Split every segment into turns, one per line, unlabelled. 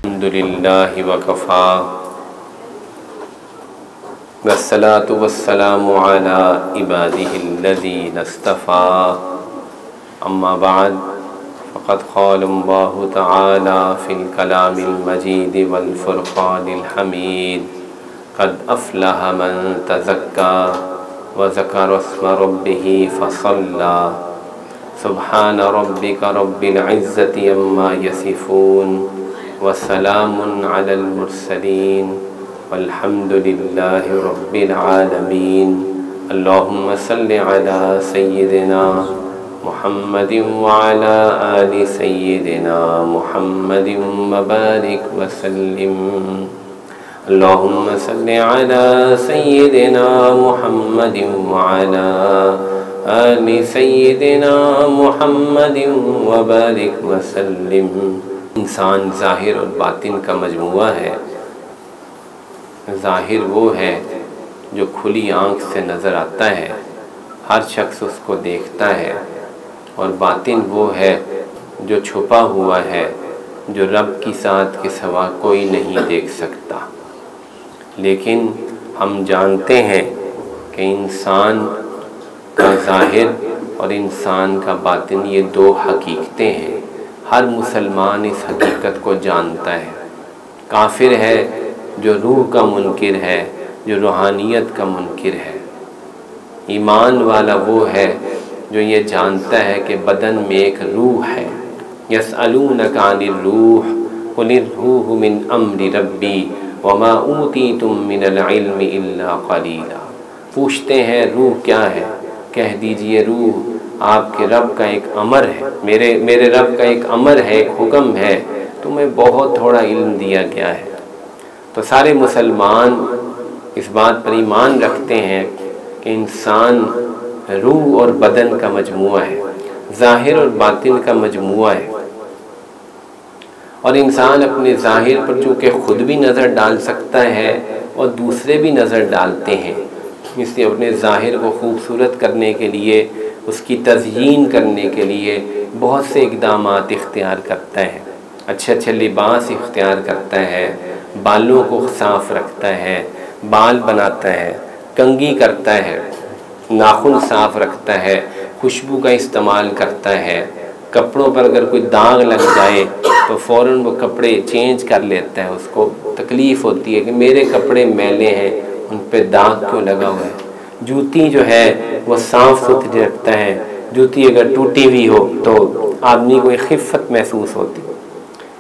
الحمدللہ وکفا والصلاة والسلام علی عبادہ الذین اصطفیٰ اما بعد فقد قال اللہ تعالی فی الکلام المجید والفرقان الحمید قد افلح من تزکی وذکر اسم ربہ فصلی سبحان ربک رب العزة عما یصفون وسلام علی المرسلین والحمد للہ رب العالمین اللہم صلی علی سیدنا محمد وعلی آل سیدنا محمد وبارک وسلم اللہم صلی علی سیدنا محمد وعلی آل سیدنا محمد وبارک وسلم۔ انسان ظاہر اور باطن کا مجموعہ ہے۔ ظاہر وہ ہے جو کھلی آنکھ سے نظر آتا ہے، ہر شخص اس کو دیکھتا ہے، اور باطن وہ ہے جو چھپا ہوا ہے، جو رب کی ذات کے سوا کوئی نہیں دیکھ سکتا۔ لیکن ہم جانتے ہیں کہ انسان کا ظاہر اور انسان کا باطن یہ دو حقیقتیں ہیں۔ ہر مسلمان اس حقیقت کو جانتا ہے۔ کافر ہے جو روح کا منکر ہے، جو روحانیت کا منکر ہے۔ ایمان والا وہ ہے جو یہ جانتا ہے کہ بدن میں ایک روح ہے۔ یسألونک عن الروح قل الروح من امر ربی وما اوتیتم من العلم الا قلیلا۔ پوچھتے ہیں روح کیا ہے؟ کہہ دیجئے روح آپ کے رب کا ایک امر ہے، میرے رب کا ایک امر ہے، ایک حکم ہے، تمہیں بہت تھوڑا علم دیا گیا ہے۔ تو سارے مسلمان اس بات پر ایمان رکھتے ہیں کہ انسان روح اور بدن کا مجموعہ ہے، ظاہر اور باطن کا مجموعہ ہے، اور انسان اپنے ظاہر پر چونکہ خود بھی نظر ڈال سکتا ہے اور دوسرے بھی نظر ڈالتے ہیں، اس لیے اپنے ظاہر کو خوبصورت کرنے کے لیے، اس کی تزیین کرنے کے لیے بہت سے اقدامات اختیار کرتا ہے۔ اچھے اچھے لباس اختیار کرتا ہے، بالوں کو صاف رکھتا ہے، بال بناتا ہے، کنگھی کرتا ہے، ناخن صاف رکھتا ہے، خوشبو کا استعمال کرتا ہے، کپڑوں پر اگر کوئی داغ لگ جائے تو فوراً وہ کپڑے چینج کر لیتا ہے۔ اس کو تکلیف ہوتی ہے کہ میرے کپڑے میلے ہیں، ان پہ داغ کیوں لگا ہوا ہے۔ جوتی جو ہے وہ صاف ستھری رکھتا ہے، جوتی اگر ٹوٹی ہوئی ہو تو آدمی کو ایک خفت محسوس ہوتی۔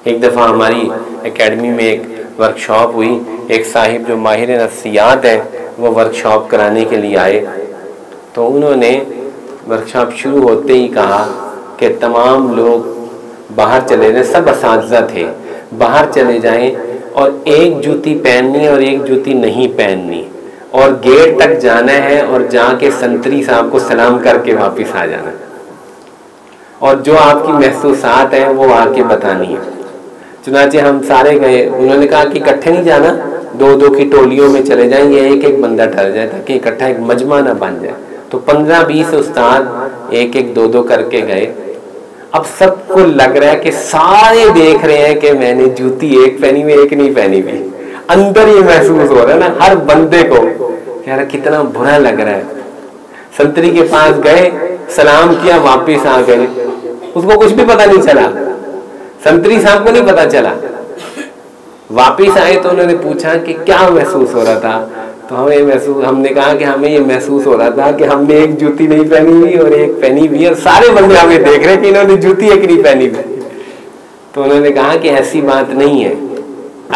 ایک دفعہ ہماری اکیڈمی میں ایک ورکشاپ ہوئی، ایک صاحب جو ماہر نفسیات ہے وہ ورکشاپ کرانے کے لیے آئے، تو انہوں نے ورکشاپ شروع ہوتے ہی کہا کہ تمام لوگ باہر چلے جائیں، سب اساتذہ تھے، باہر چلے جائیں اور ایک جوتی پہننی اور ایک جوتی نہیں پہننی، اور گیٹ تک جانا ہے اور جا کے سنتری صاحب کو سلام کر کے واپس آ جانا ہے، اور جو آپ کی محسوسات ہیں وہ آ کے بتانی ہے۔ چنانچہ ہم سارے گئے، انہوں نے کہا کہ اکٹھے نہیں جانا، دو دو کی ٹولیوں میں چلے جائیں، یہ ایک ایک بندہ ٹھہر جائے تاکہ اکٹھا ایک مجمع نہ بن جائے۔ تو 15-20 استاد ایک ایک دو دو کر کے گئے۔ اب سب کو لگ رہا ہے کہ سارے دیکھ رہے ہیں کہ میں نے جوتی ایک پہنی ہوئی ایک نہیں پہنی ہوئی، اندر یہ محسوس ہو رہا ہے نا ہر بندے کو، یار کتنا برا لگ رہا ہے۔ سنتری کے پاس گئے، سلام کیا، واپس آ گئے، اس کو کچھ بھی پتہ نہیں چلا، سنتری صاحب کو نہیں پتہ چلا۔ واپس آئے تو انہوں نے پوچھا کہ کیا محسوس ہو رہا تھا، تو ہم نے کہا کہ ہمیں یہ محسوس ہو رہا تھا کہ ہم نے ایک جوتی نہیں پہنی ہوئی اور ایک پہنی ہوئی، اور سارے بندے ہمیں دیکھ رہے کہ انہوں نے جوتی ایک نہیں پہنی ہوئی۔ تو انہوں نے کہا کہ ایسی بات نہیں ہے،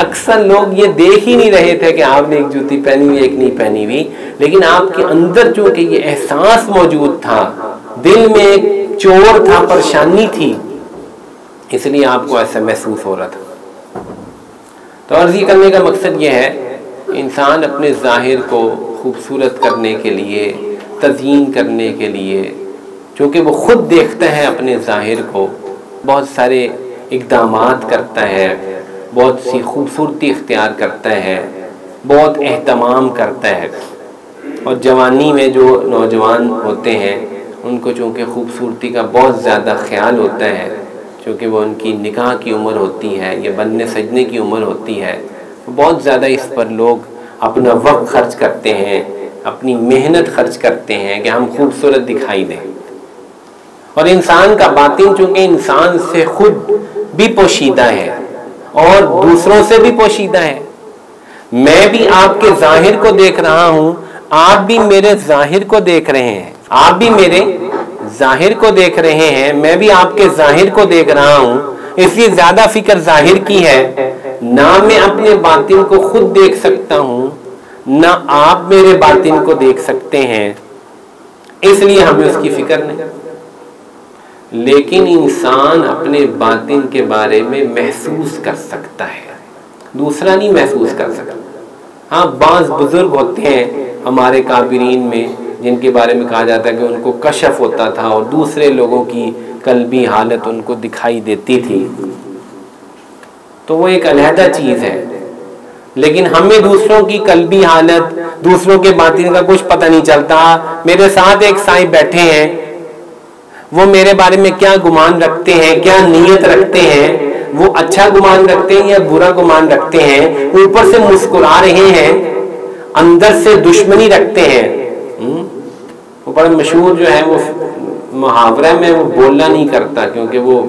اکثر لوگ یہ دیکھ ہی نہیں رہے تھے کہ آپ نے ایک جوتی پہنی ہوئی ایک نہیں پہنی ہوئی، لیکن آپ کے اندر چونکہ یہ احساس موجود تھا، دل میں ایک چور تھا، پریشانی تھی، اس لیے آپ کو ایسا محسوس ہو رہا تھا۔ تو عرض کرنے کا مقصد یہ ہے، انسان اپنے ظاہر کو خوبصورت کرنے کے لیے، تزیین کرنے کے لیے، چونکہ وہ خود دیکھتا ہے اپنے ظاہر کو، بہت سارے اقدامات کرتا ہے، بہت سی خوبصورتی اختیار کرتا ہے، بہت اہتمام کرتا ہے۔ اور جوانی میں جو نوجوان ہوتے ہیں ان کو چونکہ خوبصورتی کا بہت زیادہ خیال ہوتا ہے، چونکہ وہ ان کی نکاح کی عمر ہوتی ہے یا بننے سجنے کی عمر ہوتی ہے، بہت زیادہ اس پر لوگ اپنا وقت خرچ کرتے ہیں، اپنی محنت خرچ کرتے ہیں کہ ہم خوبصورت دکھائی دیں۔ اور انسان کا باطن چونکہ انسان سے خود بھی پوشیدہ ہے اور دوسروں سے بھی پوشیدہ ہے۔ میں بھی آپ کے ظاہر کو دیکھ رہا ہوں، آپ بھی میرے ظاہر کو دیکھ رہے ہیں، آپ بھی میرے ظاہر کو دیکھ رہے ہیں، میں بھی آپ کے ظاہر کو دیکھ رہا ہوں۔ اس لیے زیادہ فکر ظاہر کی ہے، نہ میں اپنے باطن کو خود دیکھ سکتا ہوں، نہ آپ میرے باطن کو دیکھ سکتے ہیں، اس لیے ہمیں اس کی فکر نہیں۔ لیکن انسان اپنے باطن کے بارے میں محسوس کر سکتا ہے، دوسرا نہیں محسوس کر سکتا۔ ہاں بعض بزرگ ہوتے ہیں ہمارے کابرین میں جن کے بارے میں کہا جاتا ہے کہ ان کو کشف ہوتا تھا اور دوسرے لوگوں کی قلبی حالت ان کو دکھائی دیتی تھی، تو وہ ایک علیحدہ چیز ہے۔ لیکن ہمیں دوسروں کی قلبی حالت، دوسروں کے باطن کا کچھ پتہ نہیں چلتا۔ میرے ساتھ ایک سائیں بیٹھے ہیں، وہ میرے بارے میں کیا گمان رکھتے ہیں، کیا نیت رکھتے ہیں، وہ اچھا گمان رکھتے ہیں یا برا گمان رکھتے ہیں، اوپر سے مسکرا رہے ہیں، اندر سے دشمنی رکھتے ہیں۔ وہ بڑا مشہور جو ہے وہ محاورہ میں وہ بولنا نہیں کرتا کیونکہ وہ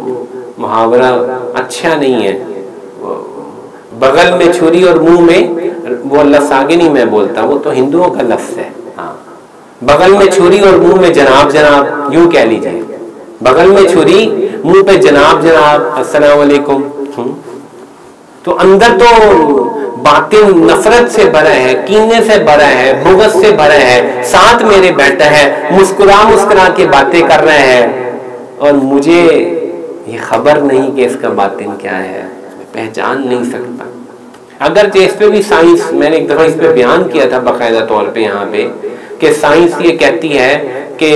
محاورہ اچھا نہیں ہے، بغل میں چھری اور منہ میں، وہ لفظ آگے نہیں میں بولتا، وہ تو ہندوؤں کا لفظ ہے۔ ہاں بغل میں چھری اور منہ میں جناب جناب، یوں کہہ لیجیے، بغل میں چھری منہ پہ جناب جناب، السلام علیکم۔ تو اندر تو باطن نفرت سے بھرا ہے، کینے سے بھرا ہے، بغض سے بھرا ہے، ساتھ میرے بیٹھا ہے، مسکرا مسکرا کے باتیں کر رہے ہیں، اور مجھے یہ خبر نہیں کہ اس کا باطن کیا ہے، پہچان نہیں سکتا۔ اگرچہ اس پہ بھی سائنس، میں نے ایک دفعہ اس پہ بیان کیا تھا باقاعدہ طور پہ یہاں پہ، کہ سائنس یہ کہتی ہے کہ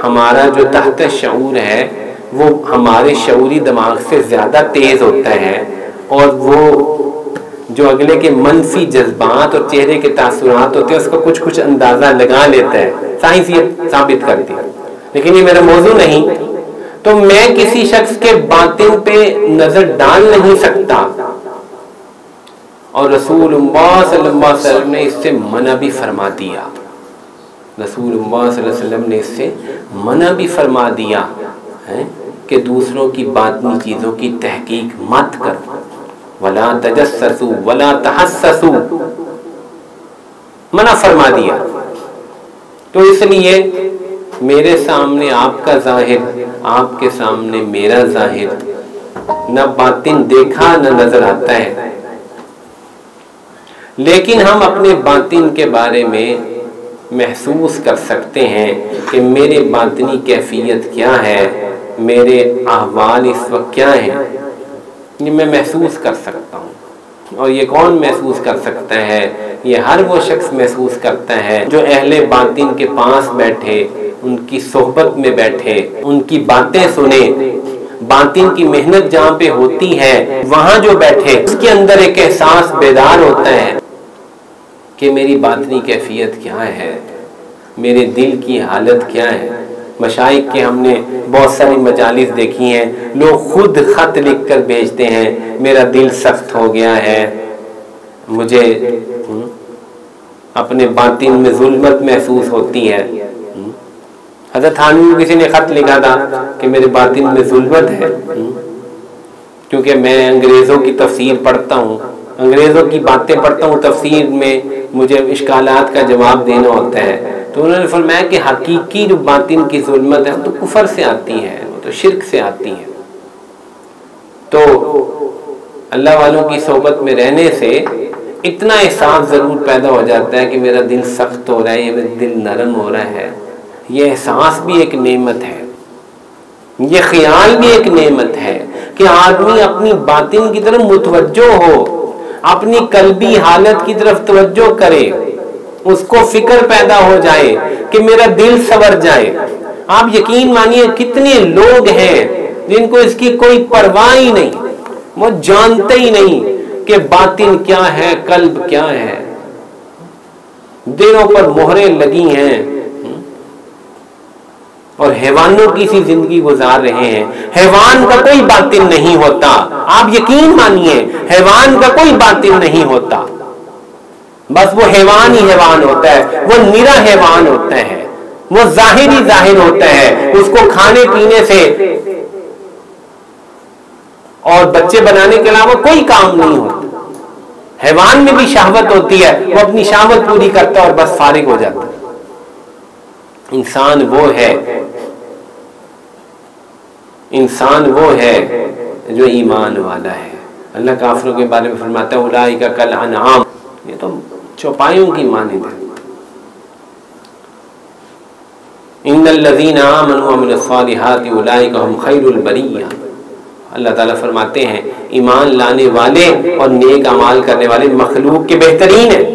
ہمارا جو تحت شعور ہے وہ ہمارے شعوری دماغ سے زیادہ تیز ہوتا ہے، اور وہ جو اگلے کے منفی جذبات اور چہرے کے تاثرات ہوتے ہیں اس کا کچھ اندازہ لگا لیتا ہے، سائنس یہ ثابت کرتی ہے۔ لیکن یہ میرا موضوع نہیں، تو میں کسی شخص کے باطن پہ نظر ڈال نہیں سکتا، اور رسول اللہ صلی اللہ علیہ وسلم نے اس سے منع بھی فرما دیا، رسول اللہ صلی اللہ علیہ وسلم نے اس سے منع بھی فرما دیا کہ دوسروں کی باطنی چیزوں کی تحقیق مت کرو، ولا تجسسوا ولا تحسسوا، منع فرما دیا۔ تو اس لیے میرے سامنے آپ کا ظاہر، آپ کے سامنے میرا ظاہر، نہ باطن دیکھا نہ نظر آتا ہے، لیکن ہم اپنے باطن کے بارے میں محسوس کر سکتے ہیں کہ میرے باطنی کیفیت کیا ہے، میرے احوال اس وقت کیا ہیں، یہ میں محسوس کر سکتا ہوں۔ اور یہ کون محسوس کر سکتا ہے؟ یہ ہر وہ شخص محسوس کرتا ہے جو اہل باطن کے پاس بیٹھے، ان کی صحبت میں بیٹھے، ان کی باتیں سنے، باطن کی محنت جہاں پہ ہوتی ہے وہاں جو بیٹھے، اس کے اندر ایک احساس بیدار ہوتا ہے کہ میری باطنی کیفیت کیا ہے، میرے دل کی حالت کیا ہے۔ مشائخ کے ہم نے بہت ساری مجالس دیکھی ہیں، لوگ خود خط لکھ کر بھیجتے ہیں، میرا دل سخت ہو گیا ہے، مجھے اپنے باطن میں ظلمت محسوس ہوتی ہے۔ حضرت تھانوی کو کسی نے خط لکھا تھا کہ میرے باطن میں ظلمت ہے، کیونکہ میں انگریزوں کی تفسیر پڑھتا ہوں، انگریزوں کی باتیں پڑھتا ہوں، تفسیر میں مجھے اشکالات کا جواب دینا ہوتا ہے۔ تو انہوں نے فرمایا کہ حقیقی جو باطن کی ظلمت ہے وہ تو کفر سے آتی ہے، وہ تو شرک سے آتی ہے۔ تو اللہ والوں کی صحبت میں رہنے سے اتنا احساس ضرور پیدا ہو جاتا ہے کہ میرا دل سخت ہو رہا ہے یا میرا دل نرم ہو رہا ہے۔ یہ احساس بھی ایک نعمت ہے، یہ خیال بھی ایک نعمت ہے کہ آدمی اپنی باطن کی طرف متوجہ ہو، اپنی قلبی حالت کی طرف توجہ کرے، اس کو فکر پیدا ہو جائے کہ میرا دل سنور جائے۔ آپ یقین مانیے کتنے لوگ ہیں جن کو اس کی کوئی پرواہ ہی نہیں، وہ جانتے ہی نہیں کہ باطن کیا ہے، قلب کیا ہے، دلوں پر مہریں لگی ہیں اور حیوانوں کی سی زندگی گزار رہے ہیں. حیوان کا کوئی باطن نہیں ہوتا. آپ یقین مانیے حیوان کا کوئی باطن نہیں ہوتا. بس وہ حیوان ہی حیوان ہوتا ہے, وہ نرا حیوان ہوتا ہے, وہ ظاہر ہی ظاہر ہوتا ہے. اس کو کھانے پینے سے اور بچے بنانے کے علاوہ کوئی کام نہیں ہوتا. حیوان میں بھی شہوت ہوتی ہے, وہ اپنی شہوت پوری کرتا ہے اور بس فارغ ہو جاتا ہے. انسان وہ ہے جو ایمان والا ہے. اللہ کافروں کے بارے میں فرماتا ہے اولئک کالانعام, یہ تو چوپایوں کی مانند ہے. ان الذین آمنوا وعملوا الصالحات اولئک هم خیر البریہ. اللہ تعالیٰ فرماتے ہیں ایمان لانے والے اور نیک اعمال کرنے والے مخلوق کے بہترین ہیں.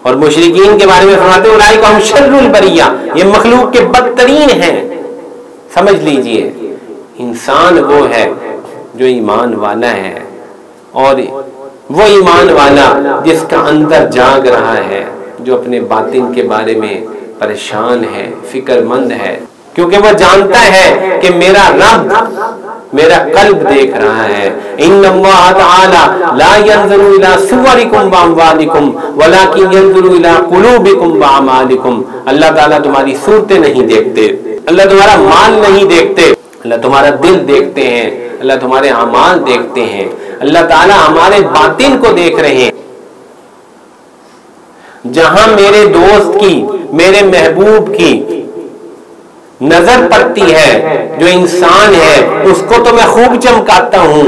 اور مشرکین کے بارے میں فرماتے ہیں اولئک هم شر البریہ, یہ مخلوق کے بدترین ہیں. سمجھ لیجئے انسان وہ ہے جو ایمان والا ہے, اور وہ ایمان والا جس کا اندر جاگ رہا ہے, جو اپنے باطن کے بارے میں پریشان ہے, فکر مند ہے, کیونکہ وہ جانتا ہے کہ میرا رب میرا قلب دیکھ رہا ہے. ان اللہ تعالی لا ينظر الى صورکم واموالکم ولکن ينظر الى قلوبکم واعمالکم. اللہ تعالیٰ تمہاری صورتیں نہیں دیکھتے, اللہ تمہارا مال نہیں دیکھتے, اللہ تمہارا دل دیکھتے ہیں, اللہ تمہارے اعمال دیکھتے ہیں. اللہ تعالیٰ ہمارے باطن کو دیکھ رہے ہیں. جہاں میرے دوست کی, میرے محبوب کی نظر پڑتی ہے, جو انسان ہے اس کو تو میں خوب چمکاتا ہوں.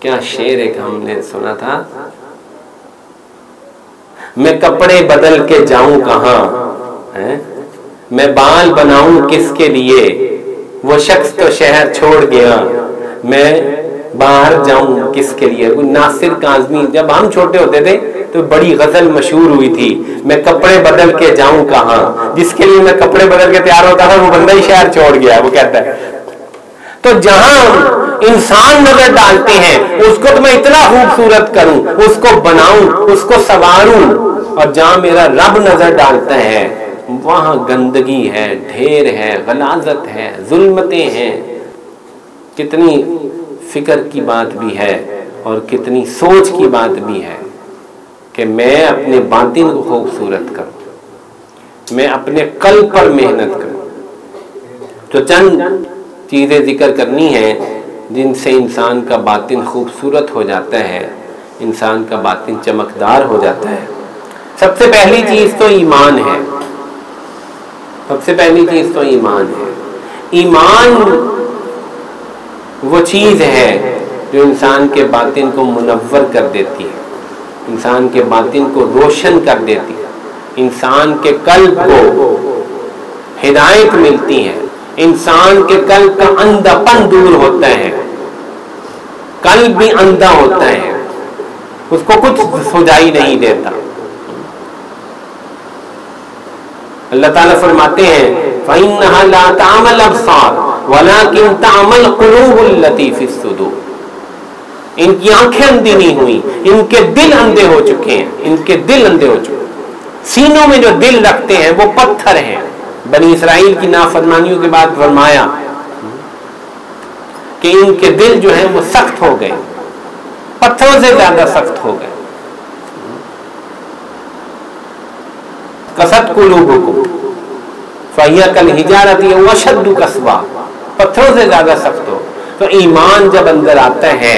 کیا شعر ایک ہم نے سنا تھا, میں کپڑے بدل کے جاؤں کہاں, میں بال بناؤں کس کے لیے, وہ شخص تو شہر چھوڑ گیا, میں باہر جاؤں کس کے لیے. ناصر کاظمی, جب ہم چھوٹے ہوتے تھے تو بڑی غزل مشہور ہوئی تھی, میں کپڑے بدل کے جاؤں کہاں, جس کے لیے میں کپڑے بدل کے تیار ہوتا تھا وہ بندہ ہی شہر چھوڑ گیا, وہ کہتا ہے. تو جہاں انسان نظر ڈالتے ہیں اس کو تو میں اتنا خوبصورت کروں, اس کو بناؤں, اس کو سنواروں, اور جہاں میرا رب نظر ڈالتا ہے وہاں گندگی ہے, ڈھیر ہے, غلاظت ہے, ظلمتیں ہیں. کتنی فکر کی بات بھی ہے اور کتنی سوچ کی بات بھی ہے کہ میں اپنے باطن کو خوبصورت کروں, میں اپنے قلب پر محنت کروں. تو چند چیزیں ذکر کرنی ہیں جن سے انسان کا باطن خوبصورت ہو جاتا ہے, انسان کا باطن چمکدار ہو جاتا ہے. سب سے پہلی چیز تو ایمان ہے. سب سے پہلی چیز تو ایمان ہے. ایمان وہ چیز ہے جو انسان کے باطن کو منور کر دیتی ہے, انسان کے باطن کو روشن کر دیتی ہے, انسان کے قلب کو ہدایت ملتی ہے, انسان کے قلب کا اندھا پن دور ہوتا ہے. قلب بھی اندھا ہوتا ہے, اس کو کچھ سجائی نہیں دیتا. اللہ تعالیٰ فرماتے ہیں فَإِنَّهَا لَا تَعْمَى الْأَبْصَارُ وَلَكِنْ تَعْمَى الْقُلُوبُ الَّتِي فِي الصُّدُورِ. ان کی آنکھیں اندھی نہیں ہوئی, ان کے دل اندھے ہو چکے ہیں, ان کے دل اندھے ہو چکے ہیں. سینوں میں جو دل رکھتے ہیں وہ پتھر ہیں. بنی اسرائیل کی نافرمانیوں کے بعد فرمایا کہ ان کے دل جو ہیں وہ سخت ہو گئے, پتھروں سے زیادہ سخت ہو گئے. قست قلوبکم فہی کالحجارۃ او اشد قسوہ, پتھروں سے زیادہ سخت ہو. تو ایمان جب اندر آتا ہے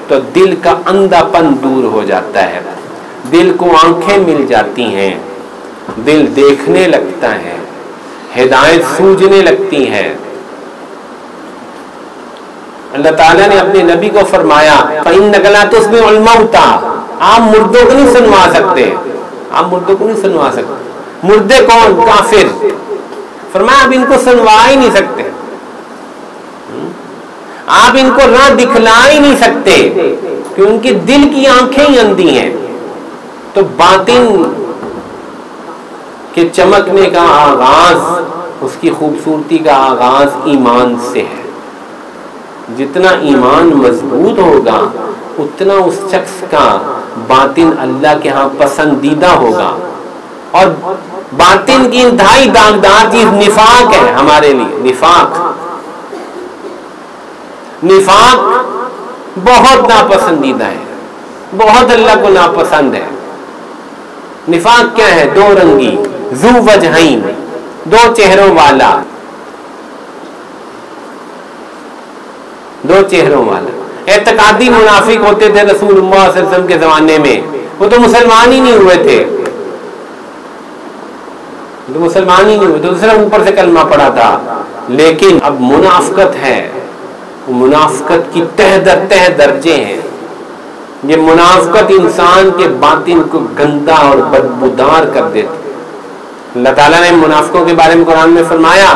تو دل کا اندھا پن دور ہو جاتا ہے, دل کو آنکھیں مل جاتی ہیں, دل دیکھنے لگتا ہے, ہدایت سوجنے لگتی ہے. اللہ تعالیٰ نے اپنے نبی کو فرمایا فَإِنَّكَ لَا تُسْمِعُ الْمَوْتَىٰ, آپ مردوں کو نہیں سنوا سکتے, آپ مردوں کو نہیں سنوا سکتے. مردے کون؟ کافر. فرمایا آپ ان کو سنوا ہی نہیں سکتے, آپ ان کو راہ دکھلا ہی نہیں سکتے, کہ ان کے دل کی آنکھیں ہی اندھی ہیں. تو باطن کے چمکنے کا آغاز, اس کی خوبصورتی کا آغاز ایمان سے ہے. جتنا ایمان مضبوط ہوگا اتنا اس شخص کا باطن اللہ کے ہاں پسندیدہ ہوگا. اور باطن کی انتہائی داغدار چیز نفاق ہے ہمارے لیے. نفاق بہت ناپسندیدہ ہے, بہت اللہ کو ناپسند ہے. نفاق کیا ہے؟ دو رنگی, ذو وجہین, دو چہروں والا, دو چہروں والا. اعتقادی منافق ہوتے تھے رسول اللہ صلی اللہ علیہ وسلم کے زمانے میں, وہ تو مسلمان ہی نہیں ہوئے تھے, تو مسلمان ہی نہیں ہوئے تو صرف اوپر سے کلمہ پڑا تھا. لیکن اب منافقت ہے, منافقت کی تہ در تہ درجے ہیں. یہ منافقت انسان کے باطن کو گندا اور بدبودار کر دیتی. اللہ تعالیٰ نے منافقوں کے بارے میں قرآن میں فرمایا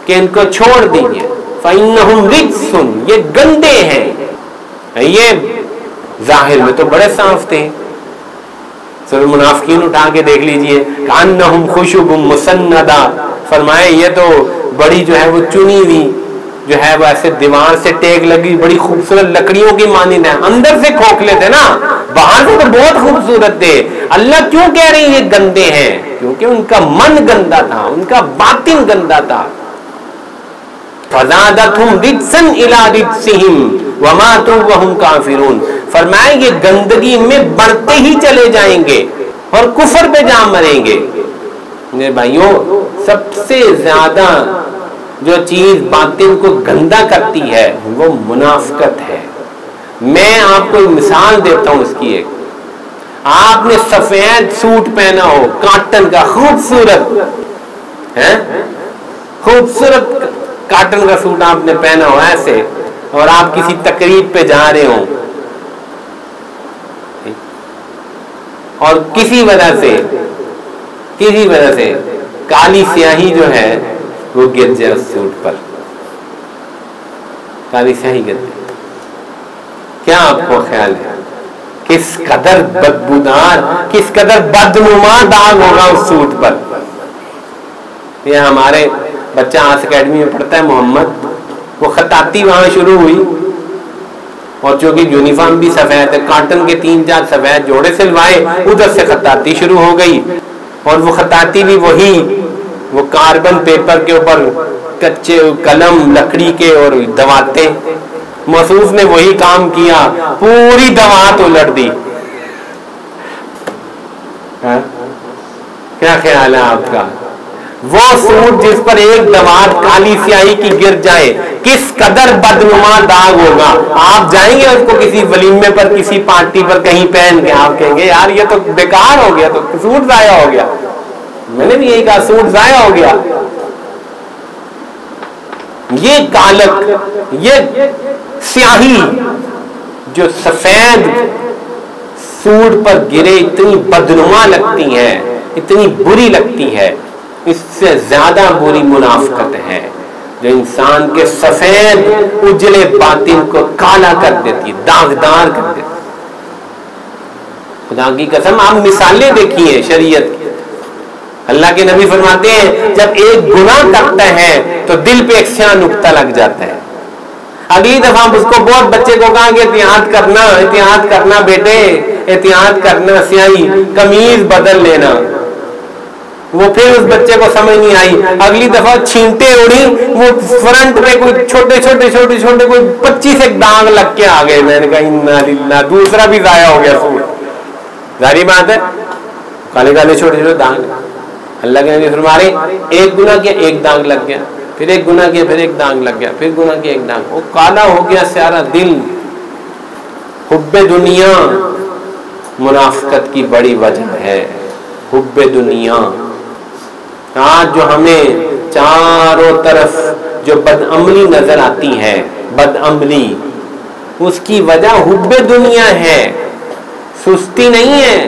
کہ ان کو چھوڑ دیجیے, فَإِنَّهُمْ رِجْسٌ, یہ گندے ہیں. یہ ظاہر میں تو بڑے صاف تھے, سب منافقین اٹھا کے دیکھ لیجئے, کَأَنَّهُمْ خُشُبٌ مُسَنَّدَةٌ, فرمائے یہ تو بڑی جو ہے وہ چنی ہوئی جو ہے وہ ایسے دیوار سے ٹیک لگی بڑی خوبصورت لکڑیوں کی مانند ہے. اندر سے کھوکھلے تھے نا, باہر سے تو بہت خوبصورت تھے. اللہ کیوں کہہ رہے ہیں یہ گندے ہیں؟ کیونکہ ان کا من گندا تھا, ان کا باطن گندا تھا. فَزَادَتْهُمْ رِجْسًا إِلَىٰ رِجْسِهِمْ وَمَاتُوا وَهُمْ كَافِرُونَ, فرمائے یہ گندگی میں بڑھتے ہی چلے جائیں گے اور کفر پہ جا مریں گے. میرے بھائیوں, سب سے زیادہ جو چیز باطن کو گندا کرتی ہے وہ منافقت ہے. میں آپ کو مثال دیتا ہوں اس کی. ایک آپ نے سفید سوٹ پہنا ہو کاٹن کا, خوبصورت ہے, خوبصورت کاٹن کا سوٹ آپ نے پہنا ہو ایسے, اور آپ کسی تقریب پہ جا رہے ہوں اور کسی وجہ سے کالی سیاہی جو ہے وہ گر جائے اس سوٹ پر, کالی سیاہی گر جائے, کیا آپ کو خیال ہے کس قدر بدبودار, کس قدر بدنما داغ ہوگا اس سوٹ پر؟ یہ ہمارے بچہ آس اکیڈمی میں پڑھتا ہے محمد, وہ خطاطی وہاں شروع ہوئی, اور چونکہ یونیفارم بھی سفید ہے, کاٹن کے 3-4 سفید جوڑے سلوائے, ادھر سے خطاطی شروع ہو گئی. اور وہ خطاطی بھی وہی, وہ کاربن پیپر کے اوپر کچے قلم لکڑی کے اور دواتیں, محسوس نے وہی کام کیا, پوری دوات الٹ دی. کیا خیال ہے آپ کا؟ وہ سوٹ جس پر ایک دوات کالی سیاہی کی گر جائے کس قدر بدنما داغ ہوگا. آپ جائیں گے اس کو کسی ولیمے پر, کسی پارٹی پر کہیں پہن کے, آپ کہیں گے یار یہ تو بیکار ہو گیا, تو سوٹ ضائع ہو گیا. میں نے بھی یہی کہا, سوٹ ضائع ہو گیا. یہ کالک, یہ سیاہی جو سفید سوٹ پر گرے اتنی بدنما لگتی ہے, اتنی بری لگتی ہے, اس سے زیادہ بری منافقت ہے جو انسان کے سفید اجلے باطن کو کالا کر دیتی, داغدار کر دیتی. خدا کی قسم آپ مثالیں دیکھیے شریعت کی. اللہ کے نبی فرماتے ہیں جب ایک گناہ کرتا ہے تو دل پہ ایک سیاہ نقطہ لگ جاتا ہے. اگلی دفعہ اس کو بہت بچے کو کہا کہ احتیاط کرنا بیٹے, احتیاط کرنا, سیاہی قمیض بدل لینا. وہ پھر اس بچے کو سمجھ نہیں آئی, اگلی دفعہ چھینٹے اڑی, وہ فرنٹ پہ کوئی چھوٹے کوئی 25 ایک داغ لگ کے آ گئے. میں نے کہا انا للہ, دوسرا بھی ضائع ہو گیا سوٹ. ظاہری بات ہے کالے چھوٹے داغ. اللہ کے نبی فرما رہے ایک گناہ کیا ایک داغ لگ گیا, پھر ایک گناہ کیا پھر ایک داغ لگ گیا, پھر گناہ کیا ایک داغ, وہ کالا ہو گیا سارا دل. حب دنیا منافقت کی بڑی وجہ ہے. حب دنیا, آج جو ہمیں چاروں طرف جو بدعملی نظر آتی ہے, بدعملی, اس کی وجہ حب دنیا ہے, سستی نہیں ہے.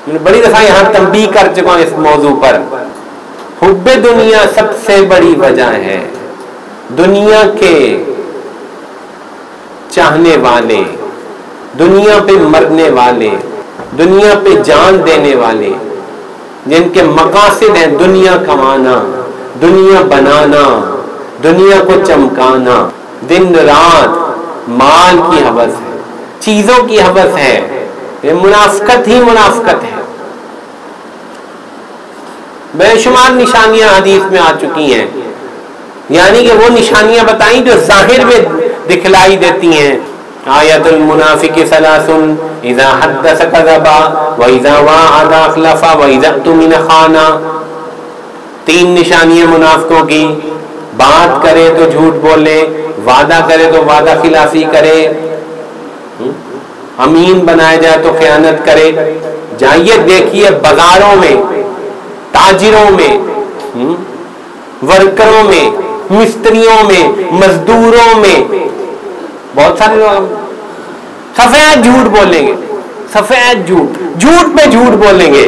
میں بڑی دفعہ یہاں تنبیہ کر چکا ہوں اس موضوع پر. حب دنیا سب سے بڑی وجہ ہے. دنیا کے چاہنے والے, دنیا پہ مرنے والے, دنیا پہ جان دینے والے, جن کے مقاصد ہیں دنیا کمانا, دنیا بنانا, دنیا کو چمکانا, دن رات مال کی ہوس ہے, چیزوں کی ہوس ہے. یہ منافقت ہی منافقت ہے. بے شمار نشانیاں حدیث میں آ چکی ہیں، یعنی کہ وہ نشانیاں بتائیں جو ظاہر میں دکھلائی دیتی ہیں. آیت المنافق ثلاث اذا حدث كذب واذا وعد اخلف واذا اؤتمن خان. 3 نشانیاں منافقوں کی: بات کرے تو جھوٹ بولے، وعدہ کرے تو وعدہ خلافی کرے، امین بنایا جائے تو خیانت کرے. جائیے دیکھیے بازاروں میں، تاجروں میں، ورکروں میں، مستریوں میں، مزدوروں میں بہت سارے لوگ سفید جھوٹ بولیں گے، سفید جھوٹ پہ جھوٹ بولیں گے.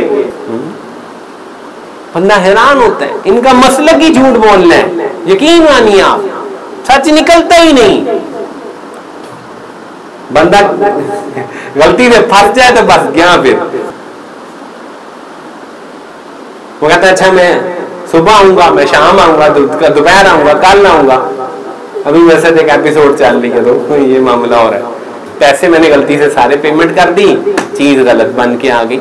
بندہ حیران ہوتا ہے، ان کا مسلک ہی جھوٹ بولنا ہے. یقین مانیے آپ، سچ نکلتا ہی نہیں. بندہ غلطی سے پھنس جائے تو بس گیا. پھر وہ کہتا ہے اچھا میں صبح آؤں گا، میں شام آؤں گا، دوپہر آؤں گا، کل آؤں گا. ابھی ویسے ایک ایپیسوڈ چل رہی ہے تو یہ معاملہ ہو رہا ہے. پیسے میں نے غلطی سے سارے پیمنٹ کر دی، چیز غلط بن کے آ گئی.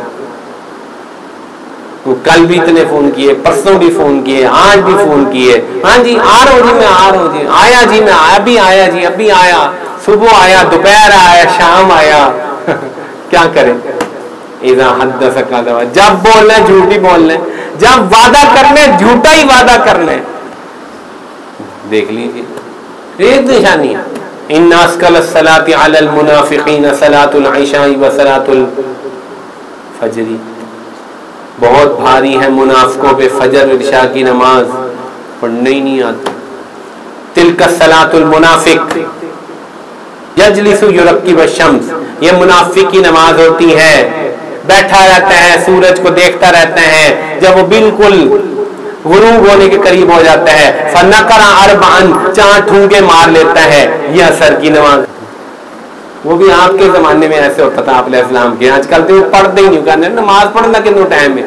وہ کل بھی اتنے فون کیے، پرسوں بھی فون کیے، آج بھی فون کیے. ہاں جی آ رہا ہوں جی، میں آ رہا ہوں جی، آیا جی میں ابھی آیا جی، ابھی آیا، صبح آیا، دوپہر آیا، شام آیا. کیا کریں؟ اذا حدث كذب، جب بولنا ہے جھوٹ ہی بولنا ہے، جب وعدہ کرنا ہے جھوٹا ہی وعدہ کرنا ہے. دیکھ لیجیے ایک نشانی. ان اسکل الصلاۃ علی المنافقین صلاۃ العشاء و صلاۃ الفجر. بہت بھاری ہے منافقوں پہ فجر اور عشاء کی نماز، پڑھنے ہی نہیں آتی. تلک صلاۃ المنافق یجلس یرقب الشمس، یہ منافق کی نماز ہوتی ہے، بیٹھا رہتا ہے، سورج کو دیکھتا رہتا ہے، جب وہ بالکل غروب ہونے کے قریب ہو جاتا ہے فنقر اربعن، 4 ٹھونگے مار لیتا ہے. یہ اثر کی نماز. وہ بھی آپ کے زمانے میں ایسے ہوتا تھا، آپ علیہ السلام کے. آج کل تو وہ پڑھتے ہی نہیں، کہنے نماز پڑھنا کنو ٹائم ہے،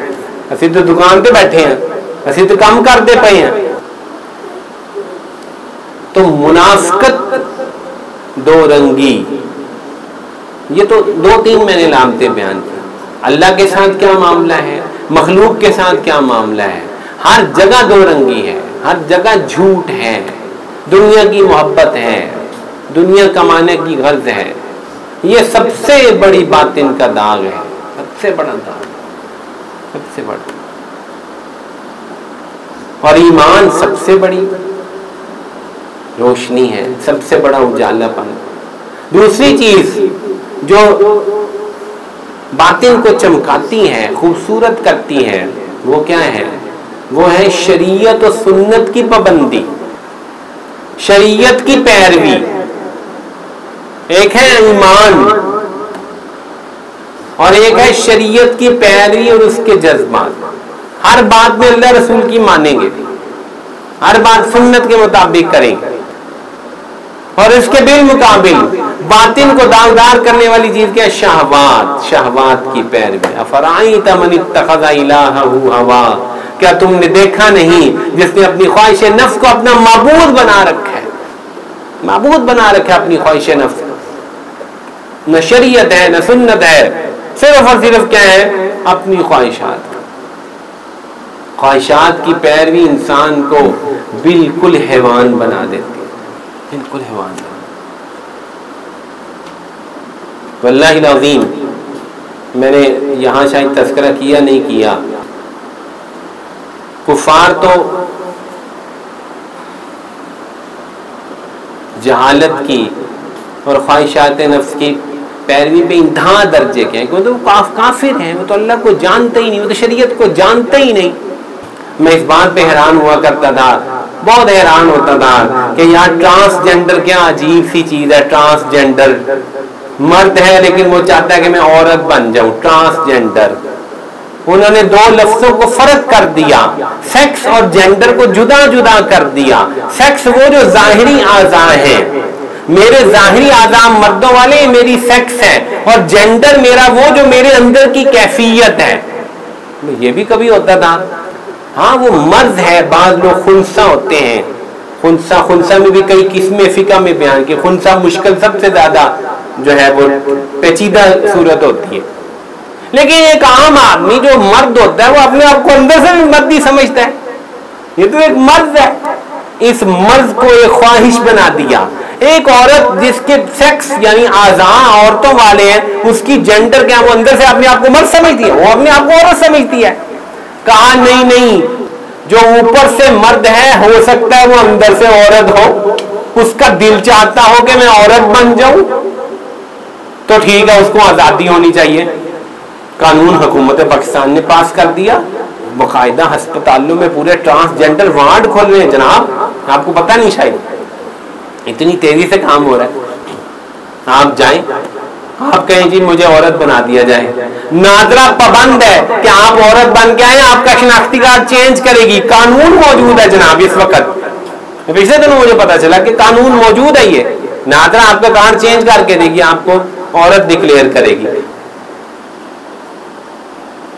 اسی تو دکان پہ بیٹھے ہیں، اسی تو کام کرتے پے ہیں. تو منافقت 2 رنگی، یہ تو 2-3 میں نے علامتیں بیان کی. اللہ کے ساتھ کیا معاملہ ہے، مخلوق کے ساتھ کیا معاملہ ہے. ہر جگہ 2 رنگی ہے، ہر جگہ جھوٹ ہے، دنیا کی محبت ہے، دنیا کمانے کی غرض ہے. یہ سب سے بڑی باطن کا داغ ہے، سب سے بڑا داغ، سب سے بڑا. اور ایمان سب سے بڑی روشنی ہے، سب سے بڑا اجالا پن. دوسری چیز جو باطن کو چمکاتی ہے، خوبصورت کرتی ہے، وہ کیا ہے؟ وہ ہے شریعت و سنت کی پابندی، شریعت کی پیروی. ایک ہے ایمان اور ایک ہے شریعت کی پیروی اور اس کے جذبات. ہر بات میں اللہ رسول کی مانیں گے، ہر بات سنت کے مطابق کریں گے، اور اس کے بالمقابل باطن کو داغدار کرنے والی چیز کیا؟ شہوات، شہوات کی پیروی. افرائیت من اتخذ الہہ ہوا، کیا تم نے دیکھا نہیں جس نے اپنی خواہش نفس کو اپنا معبود بنا رکھا ہے، معبود بنا رکھا ہے اپنی خواہش نفس. نہ شریعت ہے نہ سنت ہے، صرف اور صرف کیا ہے؟ اپنی خواہشات. خواہشات کی پیروی انسان کو بالکل حیوان بنا دیتی ہے، بالکل حیوان. واللہ العظیم میں نے یہاں شاید تذکرہ کیا نہیں کیا، کفار تو جہالت کی اور خواہشات نفس کی پیروی پہ انتہا درجے کے ہیں، کیونکہ وہ کافر ہیں، وہ تو اللہ کو جانتے ہی نہیں، وہ تو شریعت کو جانتے ہی نہیں. میں اس بات پہ حیران ہوا کرتا تھا، بہت حیران ہوتا تھا کہ یار ٹرانسجینڈر کیا عجیب سی چیز ہے. ٹرانسجینڈر مرد ہے لیکن وہ چاہتا ہے کہ میں عورت بن جاؤں، ٹرانسجینڈر. انہوں نے 2 لفظوں کو فرق کر دیا، سیکس اور جینڈر کو جدا جدا کر دیا. سیکس وہ جو ظاہری اعضاء ہیں، میرے ظاہری اعضاء مردوں والے میری سیکس ہے، اور جینڈر میرا وہ جو میرے اندر کی کیفیت ہے. یہ بھی کبھی ہوتا تھا. ہاں وہ مرد ہے، بعض لوگ خنثی ہوتے ہیں. خنثی میں بھی کئی قسمیں فقہ میں بیان کی. خنثی مشکل سب سے زیادہ جو ہے وہ پیچیدہ صورت ہوتی ہے، لیکن ایک عام آدمی جو مرد ہوتا ہے وہ اپنے آپ کو اندر سے بھی مرد ہی سمجھتا ہے. یہ تو ایک مرض ہے. اس مرض کو ایک خواہش بنا دیا. ایک عورت جس کے سیکس یعنی اعضاء عورتوں والے ہیں, اس کی جینڈر کیا, وہ اندر سے اپنے آپ کو مرد سمجھتی ہے, وہ اپنے آپ کو عورت سمجھتی ہے. کہا نہیں, جو اوپر سے مرد ہے ہو سکتا ہے وہ اندر سے عورت ہو, اس کا دل چاہتا ہو کہ میں عورت بن جاؤں تو ٹھیک ہے, اس کو آزادی ہونی چاہیے. قانون حکومت پاکستان نے پاس کر دیا, باقاعدہ ہسپتالوں میں پورے ٹرانسجینڈر وارڈ کھول رہے ہیں. جناب آپ کو پتہ نہیں, شاید اتنی تیزی سے کام ہو رہا ہے. آپ جائیں, آپ کہیں جی مجھے عورت بنا دیا جائے, ناظرہ پابند ہے کہ آپ عورت بن کے آئیں, آپ کا شناختی کارڈ چینج کرے گی. قانون موجود ہے جناب اس وقت, پچھلے دنوں مجھے پتا چلا کہ قانون موجود ہے. یہ ناظرہ آپ کا کارڈ چینج کر کے دے گی, آپ کو عورت ڈکلیئر کرے گی.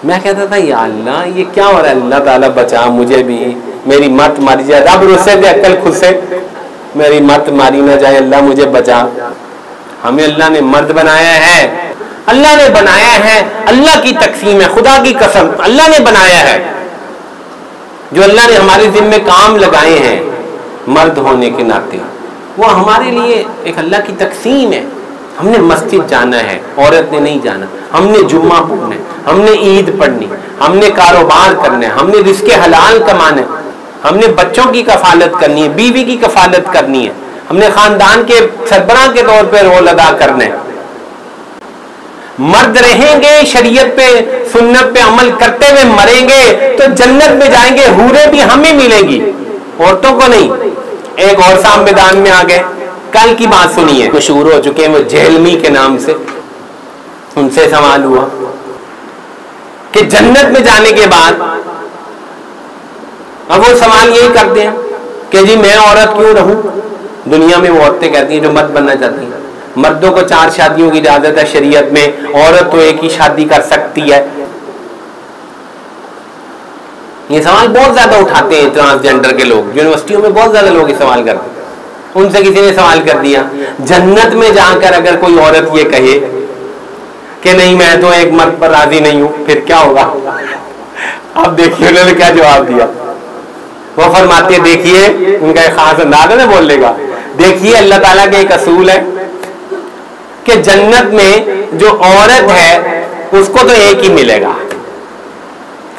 میں کہتا تھا یا اللہ یہ کیا ہو رہا ہے, اللہ تعالیٰ بچا مجھے بھی, میری مت ماری جائے. رب رسے دے عقل خود سے, میری مت ماری نہ جائے, اللہ مجھے بچا. ہمیں اللہ نے مرد بنایا ہے, اللہ نے بنایا ہے, اللہ کی تقسیم ہے, خدا کی قسم اللہ نے بنایا ہے. جو اللہ نے ہمارے ذمہ کام لگائے ہیں مرد ہونے کے ناطے, وہ ہمارے لیے ایک اللہ کی تقسیم ہے. ہم نے مسجد جانا ہے, عورت نے نہیں جانا. ہم نے جمعہ پڑھنا ہے, ہم نے عید پڑھنی, ہم نے کاروبار کرنا ہے, ہم نے رزق حلال کمانا ہے, ہم نے بچوں کی کفالت کرنی ہے, بیوی کی کفالت کرنی ہے, ہم نے خاندان کے سربراہ کے طور پہ رول ادا کرنا ہے. مرد رہیں گے, شریعت پہ سنت پہ عمل کرتے ہوئے مریں گے تو جنت میں جائیں گے, حوریں بھی ہمیں ملیں گی, عورتوں کو نہیں. ایک اور صاحب میدان میں آ گئے, کل کی بات سنیے, مشہور ہو چکے ہیں وہ جہلمی کے نام سے. ان سے سوال ہوا کہ جنت میں جانے کے بعد, اب وہ سوال یہی کرتے ہیں کہ جی میں عورت کیوں رہوں. دنیا میں وہ عورتیں کہتی ہیں جو مرد بننا چاہتی ہیں, مردوں کو 4 شادیوں کی اجازت ہے شریعت میں, عورت تو ایک ہی شادی کر سکتی ہے. یہ سوال بہت زیادہ اٹھاتے ہیں ٹرانسجینڈر کے لوگ, یونیورسٹیوں میں بہت زیادہ لوگ یہ سوال کرتے ہیں. ان سے کسی نے سوال کر دیا, جنت میں جا کر اگر کوئی عورت یہ کہے کہ نہیں میں تو ایک مرد پر راضی نہیں ہوں, پھر کیا ہوگا؟ اب دیکھیے انہوں نے کیا جواب دیا. وہ فرماتے ہیں, دیکھیے ان کا ایک خاص انداز ہے نا بولنے کا, دیکھیے اللہ تعالیٰ کا ایک اصول ہے کہ جنت میں جو عورت ہے اس کو تو ایک ہی ملے گا,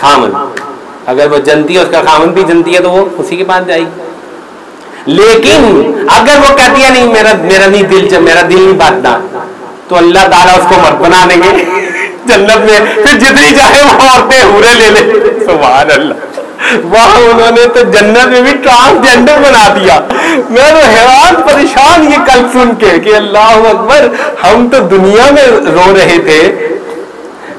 خامن. اگر وہ جنتی ہے, اس کا خامن بھی جنتی ہے, تو وہ اسی کے پاس جائے گی. لیکن اگر وہ کہتی ہے نہیں میرا نہیں دل, میرا دل نہیں باتتا, تو اللہ تعالیٰ اس کو مرد بنا دیں گے جنت میں. پھر جتنی چاہے وہ عورتیں حوریں لے لیں. سبحان اللہ, وہاں انہوں نے تو جنت میں بھی ٹرانسجینڈر بنا دیا. میں تو حیران پریشان یہ کل سن کے کہ اللہ اکبر, ہم تو دنیا میں رو رہے تھے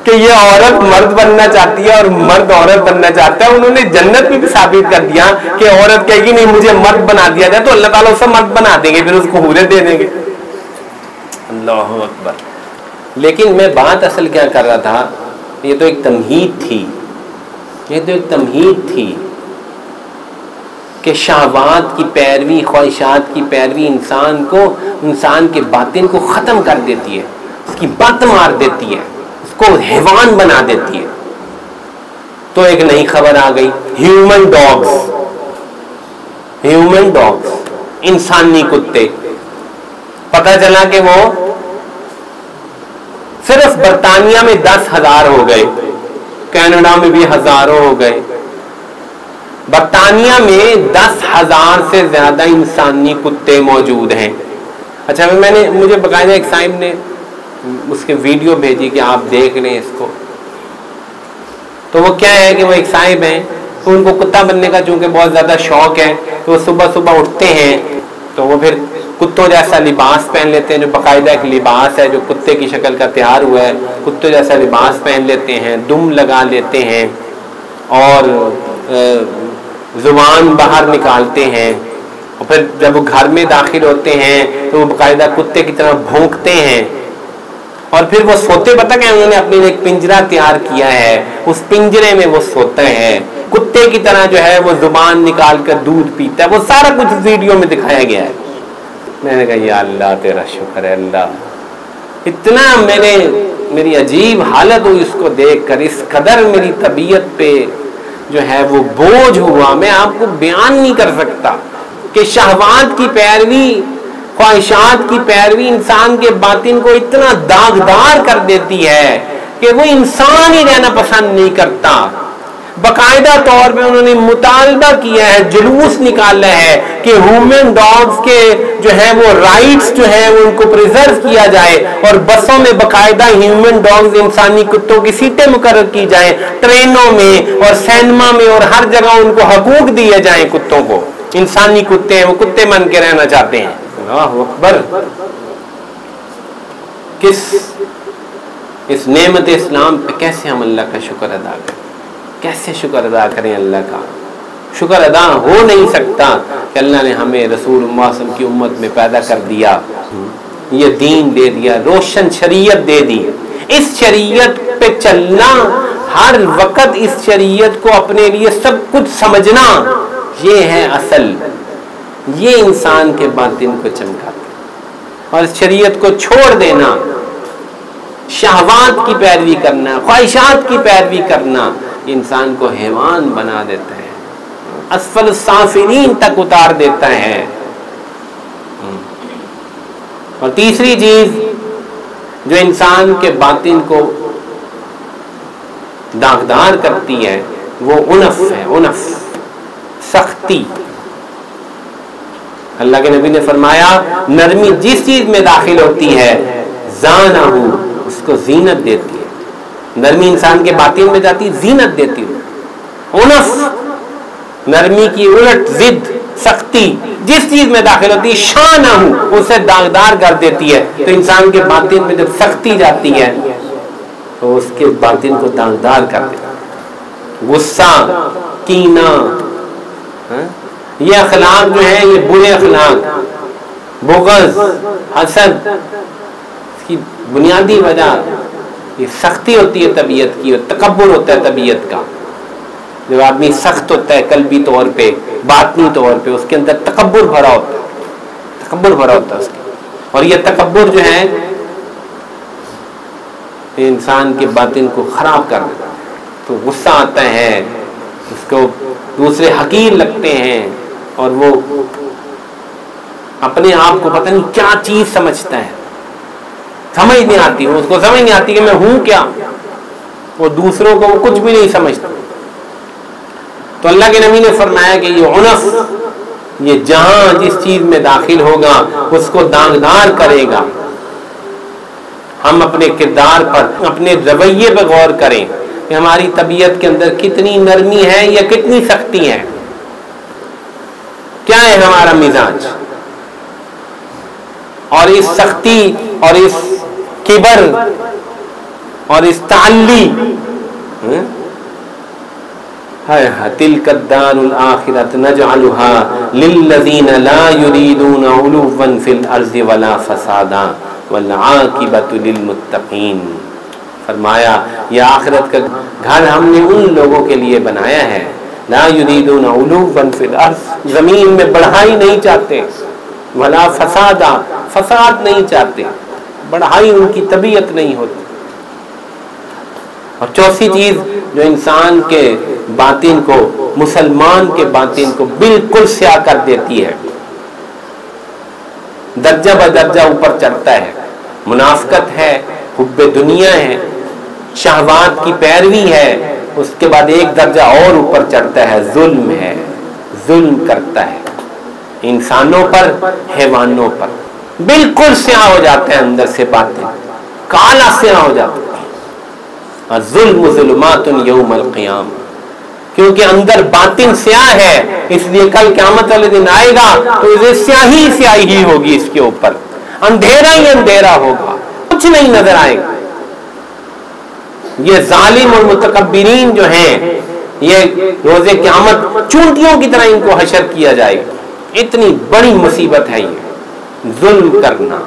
کہ یہ عورت مرد بننا چاہتی ہے اور مرد عورت بننا چاہتا ہے. انہوں نے جنت میں بھی ثابت کر دیا کہ عورت کہے گی نہیں مجھے مرد بنا دیا جائے, تو اللہ تعالیٰ اسے مرد بنا دیں گے, پھر اس کو حوریں دے دیں گے. اللہ اکبر. لیکن میں بات اصل کیا کر رہا تھا, یہ تو ایک تمہید تھی, یہ تو ایک تمہید تھی کہ شہوات کی پیروی, خواہشات کی پیروی انسان کے باطن کو ختم کر دیتی ہے, اس کی بت مار دیتی ہے, اس کو حیوان بنا دیتی ہے. تو ایک نئی خبر آ گئی, ہیومن ڈاگز, انسانی کتے. پتہ چلا کہ وہ صرف برطانیہ میں 10,000 ہو گئے, کینیڈا میں بھی ہزاروں ہو گئے. برطانیہ میں 10,000 سے زیادہ انسانی کتے موجود ہیں. اچھا مجھے باقاعدہ ایک صاحب نے اس کے ویڈیو بھیجی کہ آپ دیکھ لیں اس کو. تو وہ کیا ہے کہ وہ ایک صاحب ہیں, تو ان کو کتا بننے کا چونکہ بہت زیادہ شوق ہے, تو وہ صبح صبح اٹھتے ہیں تو وہ پھر کتوں جیسا لباس پہن لیتے ہیں, جو باقاعدہ ایک لباس ہے جو کتے کی شکل کا تیار ہوا ہے, کتے جیسا لباس پہن لیتے ہیں, دم لگا لیتے ہیں اور زبان باہر نکالتے ہیں, اور پھر جب وہ گھر میں داخل ہوتے ہیں تو وہ باقاعدہ کتے کی طرح بھونکتے ہیں, اور پھر وہ سوتے. پتہ کہ انہوں نے اپنے لیے ایک پنجرا تیار کیا ہے, اس پنجرے میں وہ سوتے ہیں, کتے کی طرح جو ہے وہ زبان نکال کر دودھ پیتا ہے. وہ سارا کچھ ویڈیو میں دکھایا گیا ہے. میں نے کہا یا اللہ تیرا شکر ہے اللہ, اتنا میری عجیب حالت ہوئی اس کو دیکھ کر، اس قدر میری طبیعت پہ جو ہے وہ بوجھ ہوا، میں آپ کو بیان نہیں کر سکتا کہ شہوات کی پیروی، خواہشات کی پیروی انسان کے باطن کو اتنا داغدار کر دیتی ہے کہ وہ انسان ہی رہنا پسند نہیں کرتا۔ باقاعدہ طور پہ انہوں نے مطالبہ کیا ہے، جلوس نکالا ہے کہ ہیومن ڈاگز کے جو ہے وہ رائٹس جو ہے ان کو پریزرو کیا جائے، اور بسوں میں باقاعدہ ہیومن ڈاگز انسانی کتوں کی سیٹیں مقرر کی جائیں، ٹرینوں میں اور سینما میں اور ہر جگہ ان کو حقوق دیے جائیں، کتوں کو انسانی کتے ہیں، وہ کتے بن کے رہنا چاہتے ہیں۔ اللہ اکبر! اس نعمت اسلام پہ کیسے ہم اللہ کا شکر ادا کریں، کیسے شکر ادا کریں؟ اللہ کا شکر ادا ہو نہیں سکتا کہ اللہ نے ہمیں رسول اللہ صلی اللہ علیہ وسلم کی امت میں پیدا کر دیا، یہ دین دے دیا، روشن شریعت دے دی۔ اس شریعت پہ چلنا، ہر وقت اس شریعت کو اپنے لیے سب کچھ سمجھنا، یہ ہے اصل، یہ انسان کے باطن کو چمکاتا ہے۔ اور اس شریعت کو چھوڑ دینا، شہوات کی پیروی کرنا، خواہشات کی پیروی کرنا، یہ انسان کو حیوان بنا دیتا ہے، اسفل السافلین تک اتار دیتا ہے۔ اور تیسری چیز جو انسان کے باطن کو داغدار کرتی ہے وہ عنف ہے، عنف، سختی۔ اللہ کے نبی نے فرمایا نرمی جس چیز میں داخل ہوتی ہے زانہ، اس کو زینت دیتی ہے۔ نرمی انسان کے باطن میں جاتی، زینت دیتی ہے۔ عنف، نرمی کی الٹ ضد، سختی، جس چیز میں داخل ہوتی ہے شانہ، اسے داغدار کر دیتی ہے۔ تو انسان کے باطن میں جب سختی جاتی ہے تو اس کے باطن کو داغدار کر دیتا ہے۔ غصہ، کینہ، یہ اخلاق جو ہیں یہ برے اخلاق، بغض، حسد، اس کی بنیادی وجہ یہ سختی ہوتی ہے طبیعت کی، اور تکبر ہوتا ہے طبیعت کا۔ جب آدمی سخت ہوتا ہے قلبی طور پہ، باطنی طور پہ، اس کے اندر تکبر بھرا ہوتا ہے، تکبر بھرا ہوتا ہے اس کے، اور یہ تکبر جو ہے انسان کے باطن کو خراب کر دیتا ہے۔ تو غصہ آتا ہے، اس کو دوسرے حقیر لگتے ہیں، اور وہ اپنے آپ کو پتہ نہیں کیا چیز سمجھتا ہے، سمجھ نہیں آتی، اس کو سمجھ نہیں آتی کہ میں ہوں کیا، وہ دوسروں کو وہ کچھ بھی نہیں سمجھتا۔ تو اللہ کے نبی نے فرمایا کہ یہ عنف، یہ جہاں جس چیز میں داخل ہوگا اس کو داغدار کرے گا۔ ہم اپنے کردار پر، اپنے رویے پہ غور کریں کہ ہماری طبیعت کے اندر کتنی نرمی ہے یا کتنی سختی ہے، کیا ہے ہمارا مزاج، اور اس سختی اور اس کبر اور اس تعلی، تلک الدار الآخرۃ نجعلها للذین لا یریدون علوا فی الارض ولا فسادا والعاقبۃ للمتقین۔ فرمایا یہ آخرت کا گھر ہم نے ان لوگوں کے لیے بنایا ہے، لا یریدون علوا فی الارض، زمین میں بڑھائی نہیں چاہتے، ولا فسادا، فساد نہیں چاہتے، بڑھائی ان کی طبیعت نہیں ہوتی۔ اور چوتھی چیز جو انسان کے باطن کو، مسلمان کے باطن کو بالکل سیاہ کر دیتی ہے، درجہ بدرجہ اوپر چڑھتا ہے، منافقت ہے، حب دنیا ہے، شہوات کی پیروی ہے، اس کے بعد ایک درجہ اور اوپر چڑھتا ہے، ظلم ہے، ظلم کرتا ہے انسانوں پر، حیوانوں پر، بالکل سیاہ ہو جاتا ہے اندر سے، باطن کالا سیاہ ہو جاتا ہے۔ الظلم ظلمات یوم القیامہ، کیونکہ اندر باطن سیاہ ہے، اس لیے کل قیامت والے دن آئے گا تو اسے سیاہی سیاہی ہوگی، اس کے اوپر اندھیرا ہی اندھیرا ہوگا، کچھ نہیں نظر آئے گا۔ یہ ظالم اور متکبرین جو ہیں، یہ روز قیامت چونٹیوں کی طرح ان کو حشر کیا جائے گا۔ اتنی بڑی مصیبت ہے یہ ظلم کرنا۔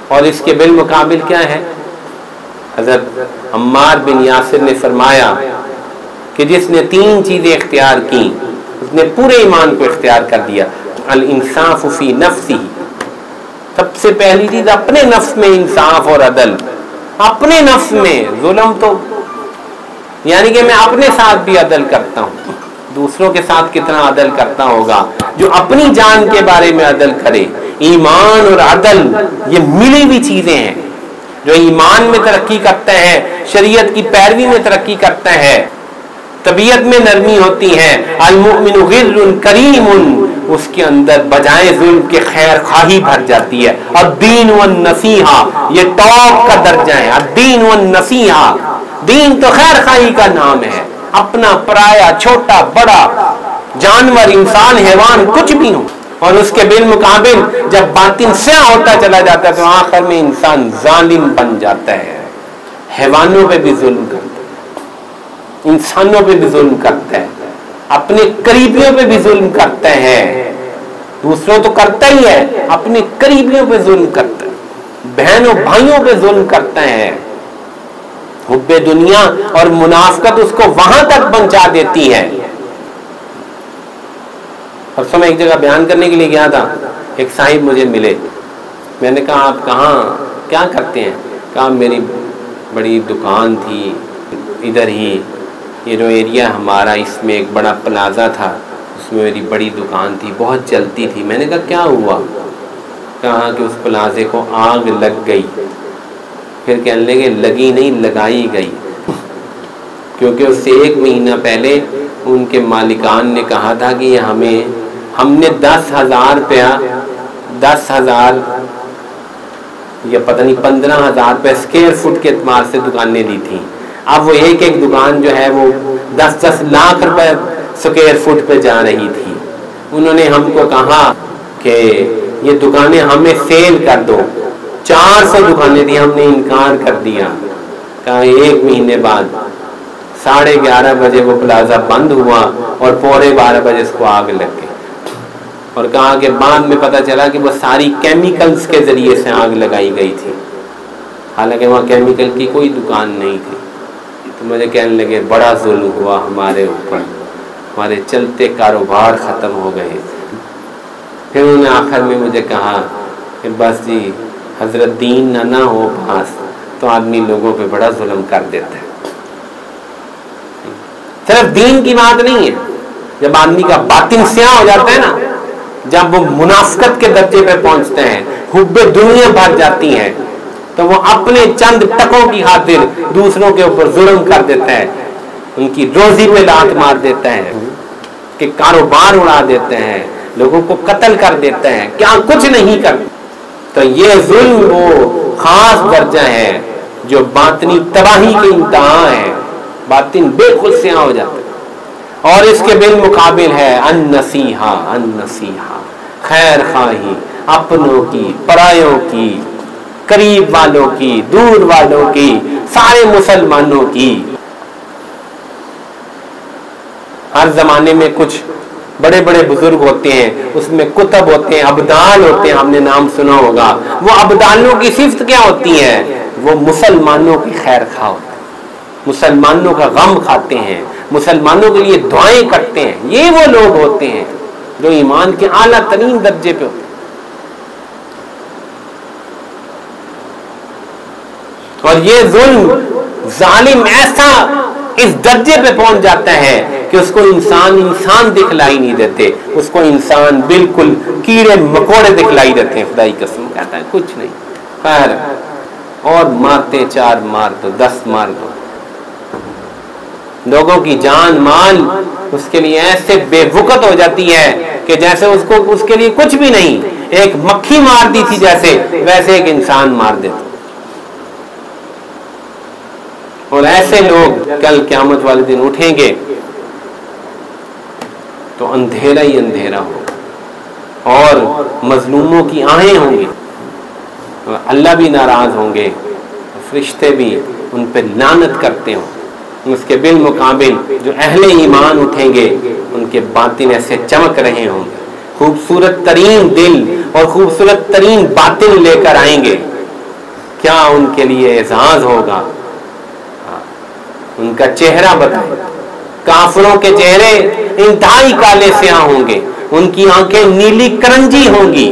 اور اس کے بالمقابل کیا ہے؟ حضرت عمار بن یاسر نے فرمایا کہ جس نے 3 چیزیں اختیار کی اس نے پورے ایمان کو اختیار کر دیا۔ الانصاف فی نفسہ، سب سے پہلی چیز اپنے نفس میں انصاف اور عدل. اپنے نفس میں ظلم تو یعنی کہ میں اپنے ساتھ بھی عدل کرتا ہوں, دوسروں کے ساتھ کتنا عدل کرتا ہوگا جو اپنی جان کے بارے میں عدل کرے. ایمان اور عدل یہ ملی ہوئی چیزیں ہیں. جو ایمان میں ترقی کرتا ہے, شریعت کی پیروی میں ترقی کرتا ہے, طبیعت میں نرمی ہوتی ہے, المؤمن غر کریم, اس کے اندر بجائے ظلم کے خیر خواہی بھر جاتی ہے. الدین والنصیحہ یہ ٹاپ کا درجہ ہے. الدین والنصیحہ, دین تو خیر خواہی کا نام ہے. اپنا پرایا, چھوٹا بڑا, جانور انسان حیوان کچھ بھی ہو, اور اس کے بالمقابل جب باطن سیاہ ہوتا چلا جاتا ہے تو آخر میں انسان ظالم بن جاتا ہے. حیوانوں پہ بھی ظلم کرتا ہے, انسانوں پہ بھی ظلم کرتا ہے, اپنے قریبیوں پہ بھی ظلم کرتا ہے. دوسروں تو کرتا ہی ہے, اپنے قریبیوں پہ ظلم کرتا ہے, بہنوں بھائیوں پہ ظلم کرتا ہے. حب دنیا اور منافقت اس کو وہاں تک پہنچا دیتی ہے. پرسوں میں ایک جگہ بیان کرنے کے لیے گیا تھا, ایک صاحب مجھے ملے. میں نے کہا آپ کہاں کیا کرتے ہیں؟ کہا میری بڑی دکان تھی ادھر ہی, یہ جو ایریا ہمارا اس میں ایک بڑا پلازا تھا, اس میں میری بڑی دکان تھی, بہت چلتی تھی. میں نے کہا کیا ہوا؟ کہا کہ اس پلازے کو آگ لگ گئی. پھر کہنے لگے لگی نہیں لگائی گئی, کیونکہ اس سے 1 مہینہ پہلے ان کے مالکان نے کہا تھا کہ یہ ہم نے 10,000 روپیہ 10,000 یا پتہ نہیں 15,000 روپے اسکوائر فٹ کے اعتبار سے دکانیں لی تھیں. اب وہ ایک دکان جو ہے وہ 10 لاکھ روپے اسکوائر فٹ پہ جا رہی تھی. انہوں نے ہم کو کہا کہ یہ دکانیں ہمیں سیل کر دو. 400 دکانیں تھیں, ہم نے انکار کر دیا. کہا 1 مہینے بعد 11:30 بجے وہ پلازا بند ہوا اور 11:15 بجے اس کو آگ لگ گئی. اور کہا کہ بعد میں پتہ چلا کہ وہ ساری کیمیکلز کے ذریعے سے آگ لگائی گئی تھی, حالانکہ وہاں کیمیکل کی کوئی دکان نہیں تھی. تو مجھے کہنے لگے بڑا ظلم ہوا ہمارے اوپر, ہمارے چلتے کاروبار ختم ہو گئے. پھر انہوں نے آخر میں مجھے کہا کہ بس جی حضرت دین نہ ہو پاس تو آدمی لوگوں پہ بڑا ظلم کر دیتا ہے. صرف دین کی بات نہیں ہے, جب آدمی کا باطن سیاہ ہو جاتا ہے نا, جب وہ منافقت کے درجے پہ پہنچتے ہیں, حب دنیا بھر جاتی ہے, تو وہ اپنے چند ٹکوں کی خاطر دوسروں کے اوپر ظلم کر دیتا ہے, ان کی روزی پہ لات مار دیتا ہے, کہ کاروبار اڑا دیتے ہیں, لوگوں کو قتل کر دیتے ہیں, کیا کچھ نہیں کرتے. تو یہ ظلم وہ خاص درجہ ہے جو باطنی تباہی کے انتہا ہے, باطن بالکل سیاہ ہو جاتا ہے. اور اس کے بالمقابل ہے النصیحہ, النصیحہ خیر خواہی, اپنوں کی, پرایوں کی, قریب والوں کی, دور والوں کی, سارے مسلمانوں کی. ہر زمانے میں کچھ بڑے بڑے بزرگ ہوتے ہیں, اس میں کتب ہوتے ہیں, ابدال ہوتے ہیں, ہم نے نام سنا ہوگا. وہ ابدالوں کی صفت کیا ہوتی ہے؟ وہ مسلمانوں کی خیر خواہ ہوتے ہیں, مسلمانوں کا غم کھاتے ہیں, مسلمانوں کے لیے دعائیں کرتے ہیں. یہ وہ لوگ ہوتے ہیں جو ایمان کے اعلیٰ ترین درجے پہ ہوتے ہیں. اور یہ ظلم ظالم ایسا اس درجے پہ پہنچ جاتا ہے کہ اس کو انسان دکھلائی نہیں دیتے, اس کو انسان بالکل کیڑے مکوڑے دکھلائی دیتے ہیں. خدائی قسم کہتا ہے کچھ نہیں, خیر اور مارتے 4 مار دو, 10 مار دو. لوگوں کی جان مال اس کے لیے ایسے بے وقت ہو جاتی ہے کہ جیسے اس کے لیے کچھ بھی نہیں. ایک مکھی مار دی تھی جیسے, ویسے ایک انسان مار دیتا. اور ایسے لوگ کل قیامت والے دن اٹھیں گے تو اندھیرا ہی اندھیرا ہوگا, اور مظلوموں کی آہیں ہوں گی, اللہ بھی ناراض ہوں گے, فرشتے بھی ان پہ لعنت کرتے ہوں. اس کے بالمقابل جو اہل ایمان اٹھیں گے ان کے باطن ایسے چمک رہے ہوں گے, خوبصورت ترین دل اور خوبصورت ترین باطن لے کر آئیں گے. کیا ان کے لیے اعزاز ہوگا, ان کا چہرہ بتائے. کافروں کے چہرے انتہائی کالے سیاہ ہوں گے, ان کی آنکھیں نیلی کرنجی ہوں گی,